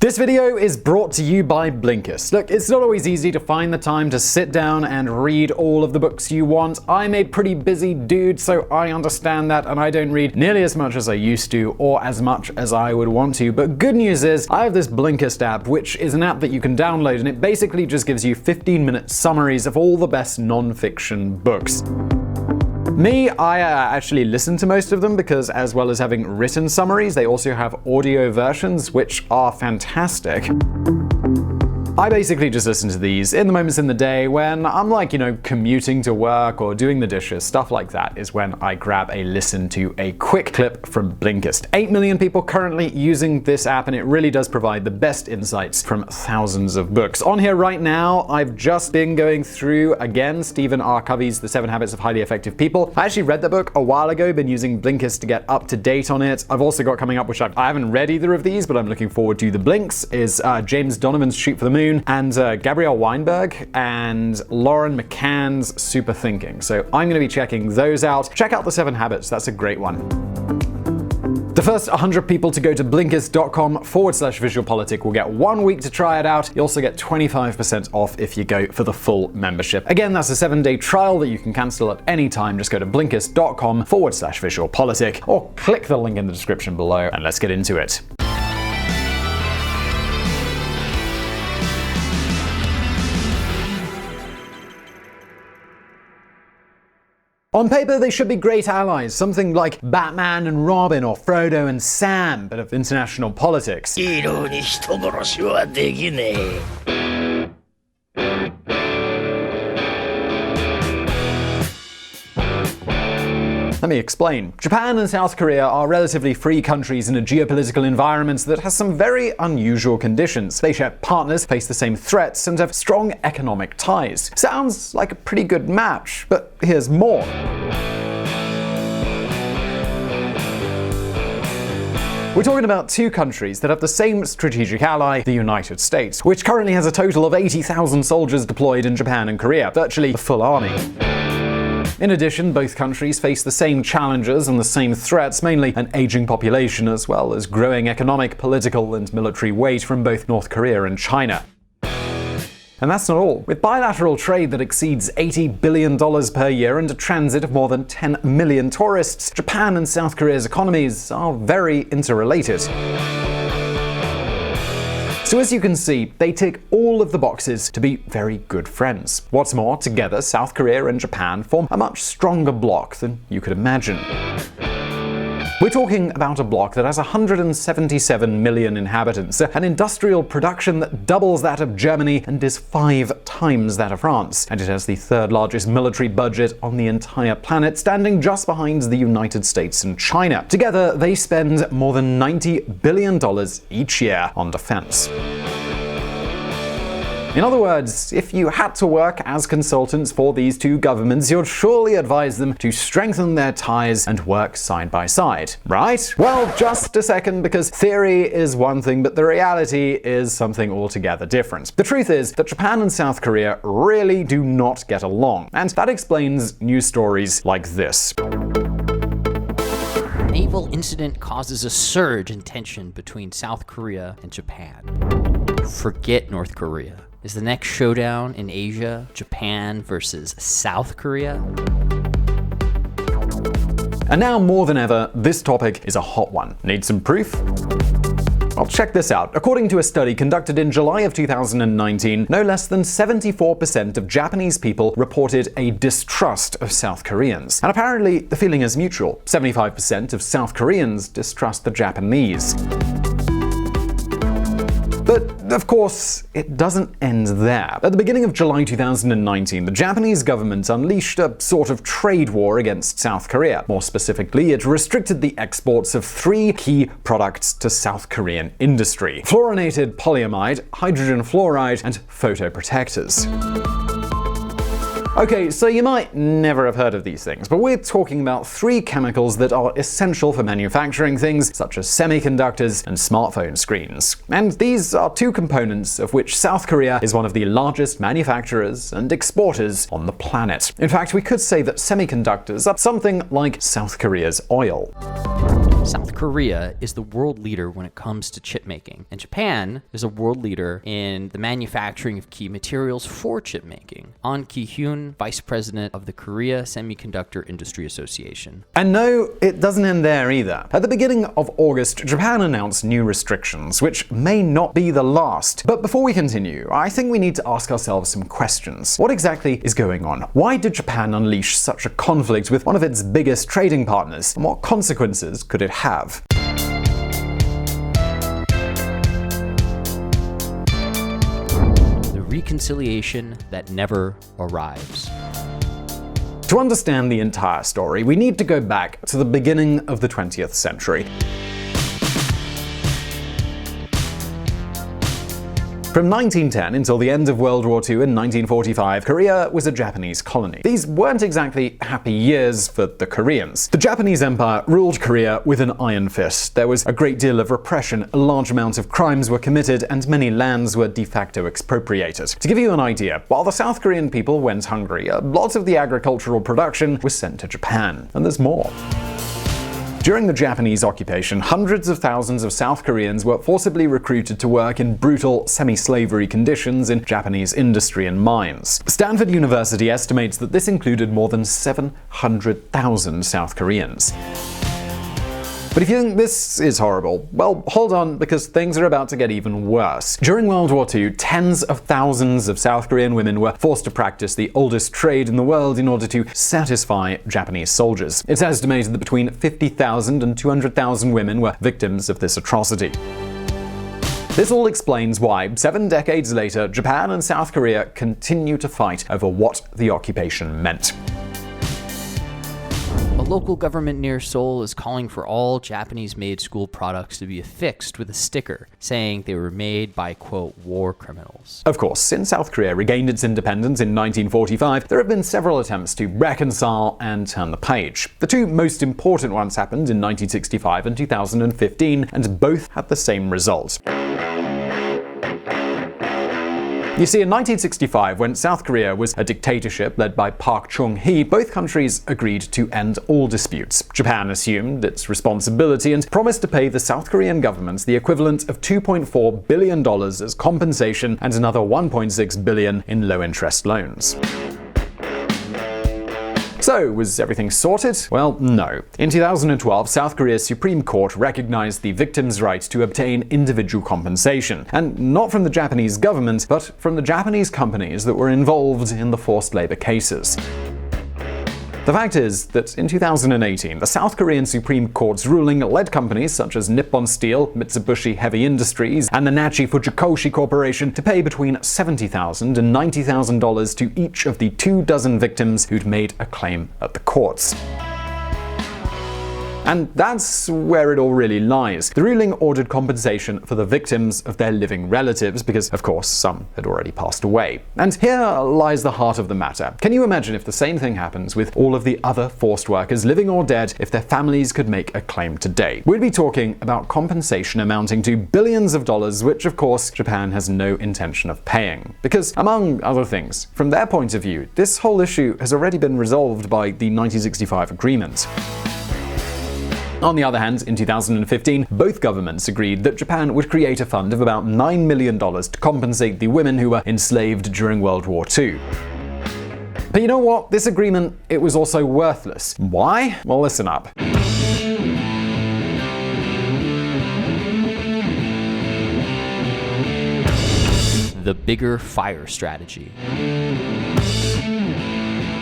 This video is brought to you by Blinkist. Look, it's not always easy to find the time to sit down and read all of the books you want. I'm a pretty busy dude, so I understand that, and I don't read nearly as much as I used to, or as much as I would want to. But good news is, I have this Blinkist app, which is an app that you can download, and it basically just gives you 15-minute summaries of all the best non-fiction books. Me, I actually listen to most of them because, as well as having written summaries, they also have audio versions, which are fantastic. I basically just listen to these in the moments in the day when I'm like, commuting to work or doing the dishes, stuff like that is when I grab a listen to a quick clip from Blinkist. 8 million people currently using this app, and it really does provide the best insights from thousands of books. On here right now, I've just been going through, again, Stephen R. Covey's The 7 Habits of Highly Effective People. I actually read the book a while ago, been using Blinkist to get up to date on it. I've also got coming up, which I haven't read either of these, but I'm looking forward to. The Blinks is James Donovan's Shoot for the Moon, and Gabrielle Weinberg and Lauren McCann's Super Thinking. So I'm going to be checking those out. Check out The 7 Habits, that's a great one. The first 100 people to go to Blinkist.com/VisualPolitik will get 1 week to try it out. You also get 25% off if you go for the full membership. Again, that's a 7-day trial that you can cancel at any time. Just go to Blinkist.com/VisualPolitik or click the link in the description below, and let's get into it. On paper, they should be great allies, something like Batman and Robin or Frodo and Sam, but of international politics. Let me explain. Japan and South Korea are relatively free countries in a geopolitical environment that has some very unusual conditions. They share partners, face the same threats, and have strong economic ties. Sounds like a pretty good match, but here's more. We're talking about two countries that have the same strategic ally, the United States, which currently has a total of 80,000 soldiers deployed in Japan and Korea, virtually the full army. In addition, both countries face the same challenges and the same threats, mainly an aging population as well as growing economic, political, and military weight from both North Korea and China. And that's not all. With bilateral trade that exceeds $80 billion per year and a transit of more than 10 million tourists, Japan and South Korea's economies are very interrelated. So as you can see, they tick all of the boxes to be very good friends. What's more, together, South Korea and Japan form a much stronger bloc than you could imagine. We're talking about a bloc that has 177 million inhabitants, an industrial production that doubles that of Germany and is 5 times that of France, and it has the third largest military budget on the entire planet, standing just behind the United States and China. Together, they spend more than $90 billion each year on defense. In other words, if you had to work as consultants for these two governments, you'd surely advise them to strengthen their ties and work side by side, right? Well, just a second, because theory is one thing, but the reality is something altogether different. The truth is that Japan and South Korea really do not get along, and that explains news stories like this. Naval incident causes a surge in tension between South Korea and Japan. Forget North Korea. Is the next showdown in Asia Japan versus South Korea? And now more than ever, this topic is a hot one. Need some proof? Well, check this out. According to a study conducted in July of 2019, no less than 74% of Japanese people reported a distrust of South Koreans. And apparently, the feeling is mutual. 75% of South Koreans distrust the Japanese. But, of course, it doesn't end there. At the beginning of July 2019, the Japanese government unleashed a sort of trade war against South Korea. More specifically, it restricted the exports of 3 key products to South Korean industry: fluorinated polyamide, hydrogen fluoride, and photoprotectors. Okay, so you might never have heard of these things, but we're talking about 3 chemicals that are essential for manufacturing things such as semiconductors and smartphone screens. And these are 2 components of which South Korea is one of the largest manufacturers and exporters on the planet. In fact, we could say that semiconductors are something like South Korea's oil. South Korea is the world leader when it comes to chip making, and Japan is a world leader in the manufacturing of key materials for chip making. An Ki-hyun, vice president of the Korea Semiconductor Industry Association. And no, it doesn't end there either. At the beginning of August, Japan announced new restrictions, which may not be the last. But before we continue, I think we need to ask ourselves some questions. What exactly is going on? Why did Japan unleash such a conflict with one of its biggest trading partners? And what consequences could it have? The reconciliation that never arrives. To understand the entire story, we need to go back to the beginning of the 20th century. From 1910 until the end of World War II in 1945, Korea was a Japanese colony. These weren't exactly happy years for the Koreans. The Japanese Empire ruled Korea with an iron fist. There was a great deal of repression, a large amount of crimes were committed, and many lands were de facto expropriated. To give you an idea, while the South Korean people went hungry, a lot of the agricultural production was sent to Japan. And there's more. During the Japanese occupation, hundreds of thousands of South Koreans were forcibly recruited to work in brutal, semi-slavery conditions in Japanese industry and mines. Stanford University estimates that this included more than 700,000 South Koreans. But if you think this is horrible, well, hold on, because things are about to get even worse. During World War II, tens of thousands of South Korean women were forced to practice the oldest trade in the world in order to satisfy Japanese soldiers. It's estimated that between 50,000 and 200,000 women were victims of this atrocity. This all explains why, 7 decades later, Japan and South Korea continue to fight over what the occupation meant. A local government near Seoul is calling for all Japanese-made school products to be affixed with a sticker saying they were made by, quote, war criminals. Of course, since South Korea regained its independence in 1945, there have been several attempts to reconcile and turn the page. The two most important ones happened in 1965 and 2015, and both had the same result. You see, in 1965, when South Korea was a dictatorship led by Park Chung-hee, both countries agreed to end all disputes. Japan assumed its responsibility and promised to pay the South Korean government the equivalent of $2.4 billion as compensation and another $1.6 billion in low-interest loans. So, was everything sorted? Well, no. In 2012, South Korea's Supreme Court recognized the victim's right to obtain individual compensation, and not from the Japanese government, but from the Japanese companies that were involved in the forced labor cases. The fact is that in 2018, the South Korean Supreme Court's ruling led companies such as Nippon Steel, Mitsubishi Heavy Industries, and the Nachi Fujikoshi Corporation to pay between $70,000 and $90,000 to each of the 24 victims who'd made a claim at the courts. And that's where it all really lies. The ruling ordered compensation for the victims of their living relatives, because, of course, some had already passed away. And here lies the heart of the matter. Can you imagine if the same thing happens with all of the other forced workers, living or dead, if their families could make a claim today? We'd be talking about compensation amounting to billions of dollars, which, of course, Japan has no intention of paying. Because, among other things, from their point of view, this whole issue has already been resolved by the 1965 agreement. On the other hand, in 2015, both governments agreed that Japan would create a fund of about $9 million to compensate the women who were enslaved during World War II. But you know what? This agreement, it was also worthless. Why? Well, listen up. The bigger fire strategy.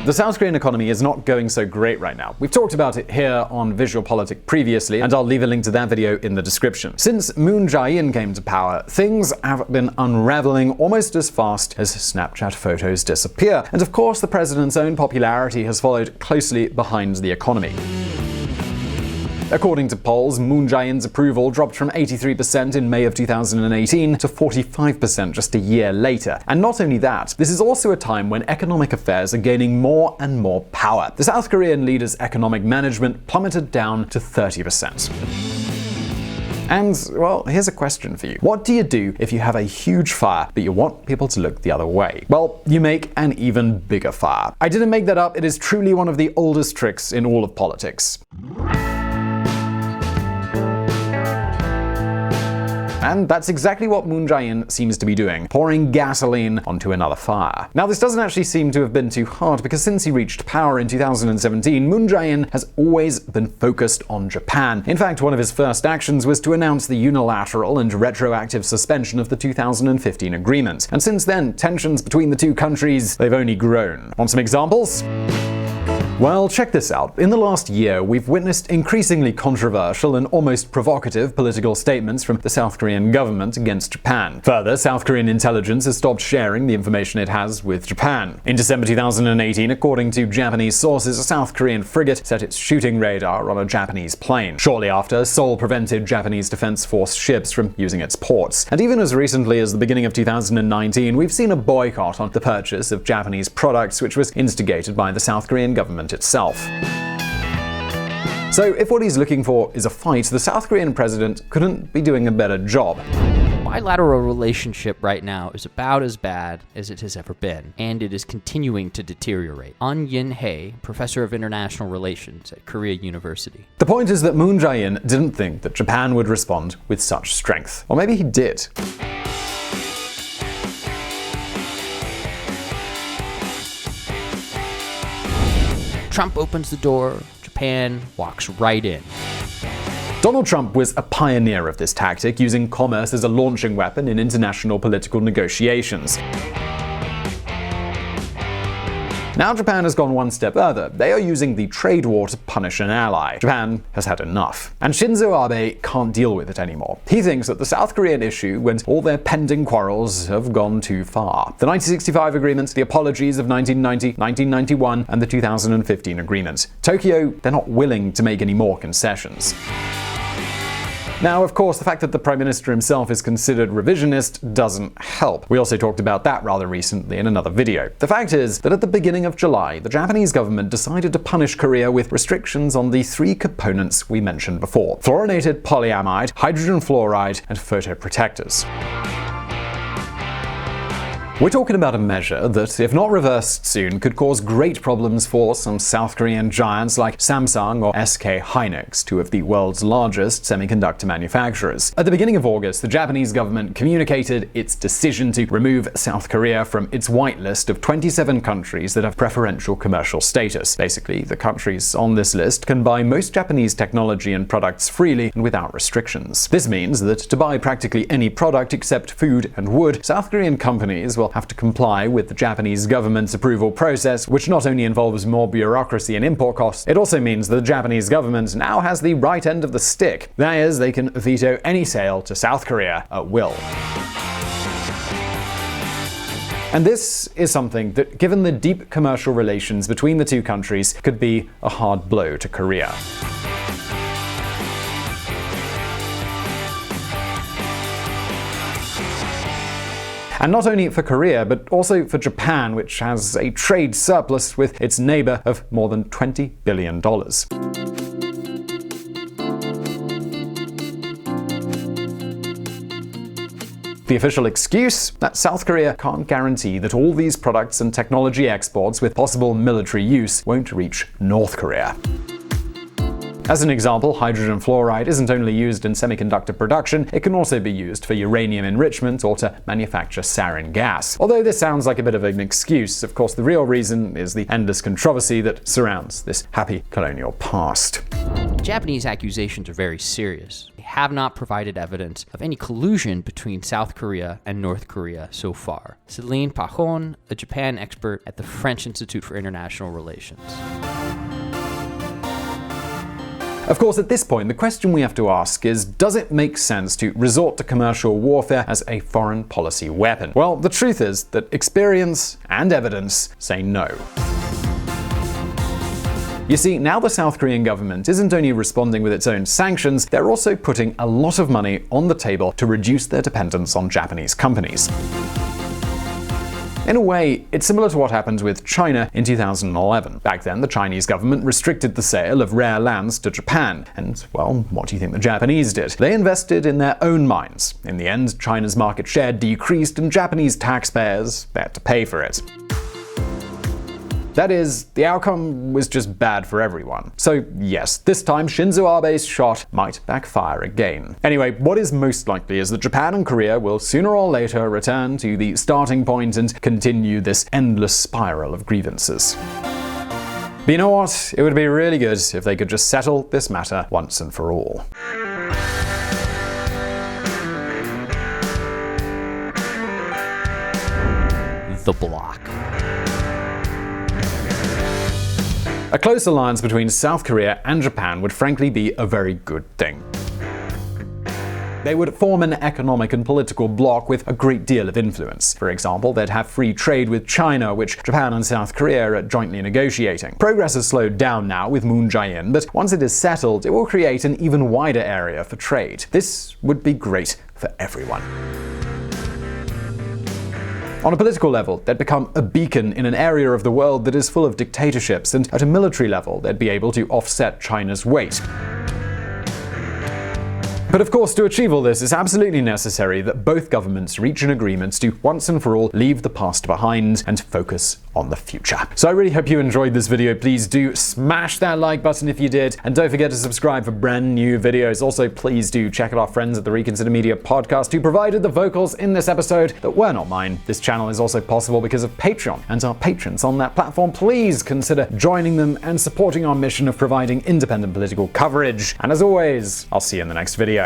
The South Korean economy is not going so great right now. We've talked about it here on VisualPolitik previously, and I'll leave a link to that video in the description. Since Moon Jae-in came to power, things have been unraveling almost as fast as Snapchat photos disappear. And of course, the president's own popularity has followed closely behind the economy. According to polls, Moon Jae-in's approval dropped from 83% in May of 2018 to 45% just a year later. And not only that, this is also a time when economic affairs are gaining more and more power. The South Korean leader's economic management plummeted down to 30%. And, well, here's a question for you. What do you do if you have a huge fire, but you want people to look the other way? Well, you make an even bigger fire. I didn't make that up. It is truly one of the oldest tricks in all of politics. And that's exactly what Moon Jae-in seems to be doing, pouring gasoline onto another fire. Now, this doesn't actually seem to have been too hard, because since he reached power in 2017, Moon Jae-in has always been focused on Japan. In fact, one of his first actions was to announce the unilateral and retroactive suspension of the 2015 agreement. And since then, tensions between the two countries, they've only grown. Want some examples? Well, check this out. In the last year, we've witnessed increasingly controversial and almost provocative political statements from the South Korean government against Japan. Further, South Korean intelligence has stopped sharing the information it has with Japan. In December 2018, according to Japanese sources, a South Korean frigate set its shooting radar on a Japanese plane. Shortly after, Seoul prevented Japanese Defense Force ships from using its ports. And even as recently as the beginning of 2019, we've seen a boycott on the purchase of Japanese products, which was instigated by the South Korean government itself. So if what he's looking for is a fight, the South Korean president couldn't be doing a better job. Bilateral relationship right now is about as bad as it has ever been, and it is continuing to deteriorate. An Yin-hae, professor of international relations at Korea University. The point is that Moon Jae-in didn't think that Japan would respond with such strength. Or maybe he did. Trump opens the door, Japan walks right in. Donald Trump was a pioneer of this tactic, using commerce as a launching weapon in international political negotiations. Now Japan has gone one step further. They are using the trade war to punish an ally. Japan has had enough. And Shinzo Abe can't deal with it anymore. He thinks that the South Korean issue went all their pending quarrels have gone too far. The 1965 agreement, the apologies of 1990, 1991, and the 2015 agreement. Tokyo, they're not willing to make any more concessions. Now, of course, the fact that the Prime Minister himself is considered revisionist doesn't help. We also talked about that rather recently in another video. The fact is that at the beginning of July, the Japanese government decided to punish Korea with restrictions on the three components we mentioned before: fluorinated polyamide, hydrogen fluoride, and photoprotectors. We're talking about a measure that, if not reversed soon, could cause great problems for some South Korean giants like Samsung or SK Hynix, two of the world's largest semiconductor manufacturers. At the beginning of August, the Japanese government communicated its decision to remove South Korea from its whitelist of 27 countries that have preferential commercial status. Basically, the countries on this list can buy most Japanese technology and products freely and without restrictions. This means that to buy practically any product except food and wood, South Korean companies will have to comply with the Japanese government's approval process, which not only involves more bureaucracy and import costs, it also means that the Japanese government now has the right end of the stick. That is, they can veto any sale to South Korea at will. And this is something that, given the deep commercial relations between the two countries, could be a hard blow to Korea. And not only for Korea, but also for Japan, which has a trade surplus with its neighbor of more than $20 billion. The official excuse? That South Korea can't guarantee that all these products and technology exports with possible military use won't reach North Korea. As an example, hydrogen fluoride isn't only used in semiconductor production, it can also be used for uranium enrichment or to manufacture sarin gas. Although this sounds like a bit of an excuse, of course the real reason is the endless controversy that surrounds this happy colonial past. Japanese accusations are very serious. They have not provided evidence of any collusion between South Korea and North Korea so far. Céline Pahon, a Japan expert at the French Institute for International Relations. Of course, at this point, the question we have to ask is, does it make sense to resort to commercial warfare as a foreign policy weapon? Well, the truth is that experience and evidence say no. You see, now the South Korean government isn't only responding with its own sanctions, they're also putting a lot of money on the table to reduce their dependence on Japanese companies. In a way, it's similar to what happened with China in 2011. Back then, the Chinese government restricted the sale of rare lands to Japan. And, well, what do you think the Japanese did? They invested in their own mines. In the end, China's market share decreased and Japanese taxpayers had to pay for it. That is, the outcome was just bad for everyone. So yes, this time Shinzo Abe's shot might backfire again. Anyway, what is most likely is that Japan and Korea will sooner or later return to the starting point and continue this endless spiral of grievances. But you know what? It would be really good if they could just settle this matter once and for all. The BLOC. A close alliance between South Korea and Japan would frankly be a very good thing. They would form an economic and political bloc with a great deal of influence. For example, they'd have free trade with China, which Japan and South Korea are jointly negotiating. Progress has slowed down now with Moon Jae-in, but once it is settled, it will create an even wider area for trade. This would be great for everyone. On a political level, they'd become a beacon in an area of the world that is full of dictatorships, and at a military level, they'd be able to offset China's weight. But of course, to achieve all this, it's absolutely necessary that both governments reach an agreement to once and for all leave the past behind and focus on the future. So I really hope you enjoyed this video. Please do smash that like button if you did, and don't forget to subscribe for brand new videos. Also, please do check out our friends at the Reconsider Media podcast who provided the vocals in this episode that were not mine. This channel is also possible because of Patreon, and our patrons on that platform, please consider joining them and supporting our mission of providing independent political coverage. And as always, I'll see you in the next video.